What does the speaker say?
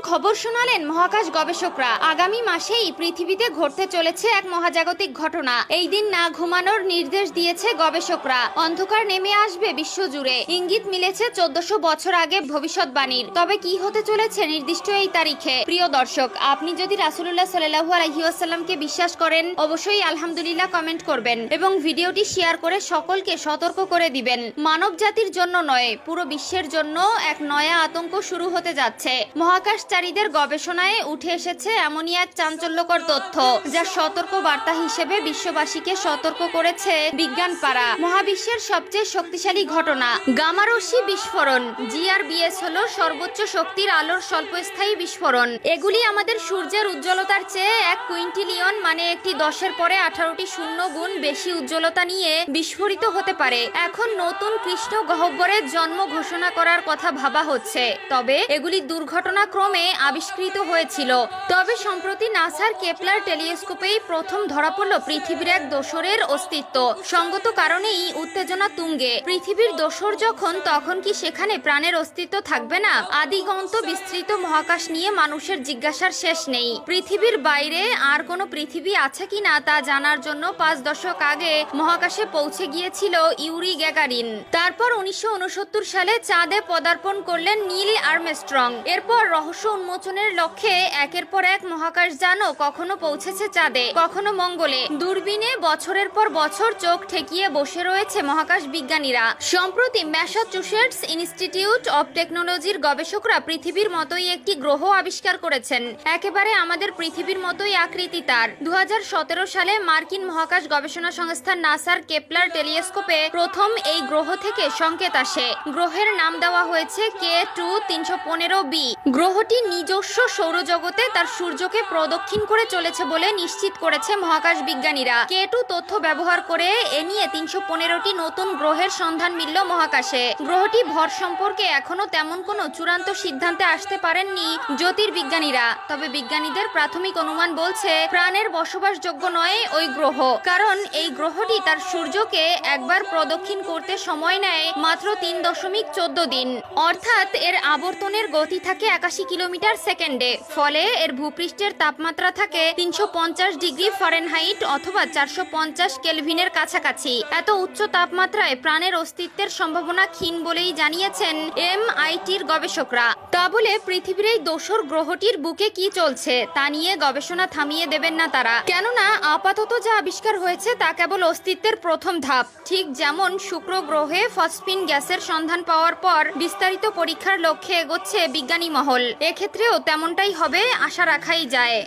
খবর শোনালেন মহাকাশ গবেষকরা। আগামী মাসেই পৃথিবীতে ঘটতে চলেছে এক মহাজাগতিক ঘটনা। এই দিন না ঘুমানোর নির্দেশ দিয়েছে গবেষকরা। অন্ধকার নেমে আসবে বিশ্বজুড়ে, ইঙ্গিত মিলেছে 1400 বছর আগে ভবিষ্যৎবাণীর। তবে কি হতে চলেছে নির্দিষ্ট এই তারিখে? প্রিয় দর্শক, আপনি যদি রাসূলুল্লাহ সাল্লাল্লাহু আলাইহি ওয়াসাল্লামকে বিশ্বাস করেন, অবশ্যই আলহামদুলিল্লাহ কমেন্ট করবেন এবং ভিডিওটি শেয়ার করে সকলকে সতর্ক করে দিবেন। মানব জাতির জন্য নয়, পুরো বিশ্বের জন্য এক নয়া আতঙ্ক শুরু হতে যাচ্ছে। মহাকাশচারীদের গবেষণায় উঠে এসেছে এমনই এক চাঞ্চল্যকর তথ্য, যা সতর্ক বার্তা হিসেবে বিশ্ববাসীকে সতর্ক করেছে বিজ্ঞান পাড়া। মহাবিশ্বের সবচেয়ে শক্তিশালী ঘটনা গামা রশ্মি বিস্ফোরণ। জিআরবিএস হলো সর্বোচ্চ শক্তির আলোর স্বল্পস্থায়ী বিস্ফোরণ। এগুলি আমাদের সূর্যের উজ্জ্বলতার চেয়ে 1 কুইন্টিলিয়ন মানে একটি 10 এর পরে 18টি শূন্য গুণ বেশি উজ্জ্বলতা নিয়ে বিস্ফোরিত হতে পারে। এখন নতুন কৃষ্ণ গহ্বরের জন্ম ঘোষণা করার কথা ভাবা হচ্ছে, তবে এগুলি দুর্ঘটনাক্রমে আবিষ্কৃত হয়েছিল। তবে সম্প্রতি নাসার কেপলার টেলিস্কোপেই প্রথম ধরা পড়ল পৃথিবীর এক দোসরের অস্তিত্ব। সঙ্গত কারণেই উত্তেজনা তুঙ্গে। পৃথিবীর দোসর যখন, তখন কি সেখানে প্রাণের অস্তিত্ব থাকবে না? আদিগন্ত বিস্তৃত মহাকাশ নিয়ে মানুষের জিজ্ঞাসার শেষ নেই। পৃথিবীর বাইরে আর কোনো পৃথিবী আছে কিনা তা জানার জন্য 5 দশক আগে মহাকাশে পৌঁছে গিয়েছিল ইউরি গ্যাগারিন। তারপর 1969 সালে চাঁদে পদার্পণ করলেন নীল আর্মস্ট্রং। এরপর রহস্য উন্মোচনের লক্ষ্যে একের পর এক মহাকাশযানও কখনো পৌঁছেছে চাঁদে, কখনো মঙ্গলে। দূরবীনে বছরের পর বছর চোখ ঠেকিয়ে বসে রয়েছে মহাকাশ বিজ্ঞানীরা। সম্প্রতি ম্যাসাচুসেটস ইনস্টিটিউট অব টেকনোলজির গবেষকরা পৃথিবীর মতোই একটি গ্রহ আবিষ্কার করেছেন। একেবারে আমাদের পৃথিবীর মতোই আকৃতি তার। 2017 সালে মার্কিন মহাকাশ গবেষণা সংস্থা নাসার কেপলার টেলিস্কোপে প্রথম এই গ্রহ থেকে সংকেত আসে। গ্রহের নাম দেওয়া হয়েছে K2 315b। গ্রহটি নিজস্ব সৌরজগতে তার সূর্যকে প্রদক্ষিণ করে চলেছে বলে নিশ্চিত করেছে মহাকাশ বিজ্ঞানীরা। K2 তথ্য ব্যবহার করে এ নিয়ে 315টি নতুন গ্রহের সন্ধান মিলল মহাকাশে। গ্রহটি ভর সম্পর্কে এখনো তেমন কোনো চূড়ান্ত সিদ্ধান্তে আসতে পারেননি জ্যোতির্বিজ্ঞানীরা। তবে বিজ্ঞানীদের প্রাথমিক অনুমান বলছে প্রাণের বসবাসযোগ্য নয় ওই গ্রহ, কারণ এই গ্রহটি তার সূর্যকে একবার প্রদক্ষিণ করতে সময় নেয় মাত্র 3.14 দিন। অর্থাৎ এর আবর্তনের গতি থাকে 81 কিলোমিটার সেকেন্ডে। ফলে এর ভূপৃষ্ঠের তাপমাত্রা থাকে 350 ডিগ্রি ফারেনহাইট অথবা 450 কেলভিনের কাছাকাছি। এত উচ্চ তাপমাত্রায় প্রাণের অস্তিত্বের সম্ভাবনা ক্ষীণ বলেই জানিয়েছেন MITর গবেষকরা। তা বলে পৃথিবীর এই দোসর গ্রহটির বুকে কি চলছে তা নিয়ে গবেষণা থামিয়ে দেবেন না তারা। কেননা আপাতত যা আবিষ্কার হয়েছে তা কেবল অস্তিত্বের প্রথম ধাপ। ঠিক যেমন শুক্র গ্রহে ফসফিন গ্যাসের সন্ধান পাওয়ার পর বিস্তারিত পরীক্ষার লক্ষ্যে এগোচ্ছে বিজ্ঞানী মহল, এক্ষেত্রেও তেমনটাই হবে আশা রাখাই যায়।